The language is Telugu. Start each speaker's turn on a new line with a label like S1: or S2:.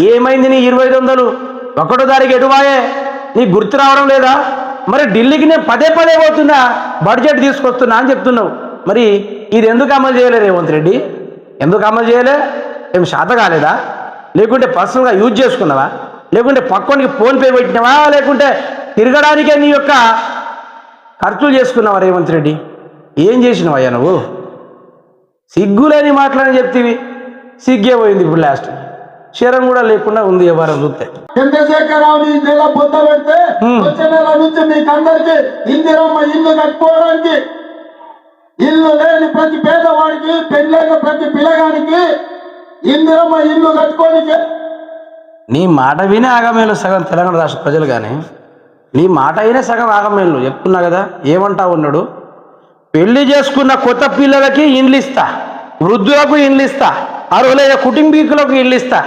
S1: ఏమైంది నీ 2500 ఒకటో తారీఖు ఎటువాయే నీకు గుర్తు రావడం లేదా? మరి ఢిల్లీకి నేను పదే పోతున్నా, బడ్జెట్ తీసుకొస్తున్నా అని చెప్తున్నావు. మరి ఇది ఎందుకు అమలు చేయలే రేవంత్ రెడ్డి? ఎందుకు అమలు చేయలే? ఏం శాత కాలేదా? లేకుంటే పర్సనల్గా యూజ్ చేసుకున్నావా? లేకుంటే పక్కోనికి ఫోన్పే పెట్టినావా? లేకుంటే తిరగడానికే నీ యొక్క ఖర్చులు చేసుకున్నావా రేవంత్ రెడ్డి? ఏం చేసినావయ్యా నువ్వు? సిగ్గులేని మాటలని చెప్తీవి, సిగ్గే పోయింది. ఇప్పుడు లాస్ట్ క్షీరం కూడా లేకుండా ఉంది ఎవరు చూస్తే.
S2: చంద్రశేఖరరావుని నెల పొంద పెడితే వచ్చే నెల నుంచి మీకు అందరికి ఇందిరమ్మ ఇల్లు కట్టుకోవడానికి, ఇల్లు లేని ప్రతి పేదవాడికి, పెళ్ళైన ప్రతి పిల్లగానికి ఇందిరమ్మ ఇల్లు కట్టుకోనికి.
S1: నీ మాట వినే ఆగమేలు సగం తెలంగాణ రాష్ట్ర ప్రజలు, కానీ నీ మాట అయినా సగం ఆగమేలు చెప్తున్నా కదా. ఏమంటా ఉన్నాడు? పెళ్లి చేసుకున్న కొత్త పిల్లలకి ఇండ్లు ఇస్తా, వృద్ధులకు ఇండ్లు ఇస్తా, అర్హులైన కుటుంబీకులకు ఇల్లు ఇస్తా.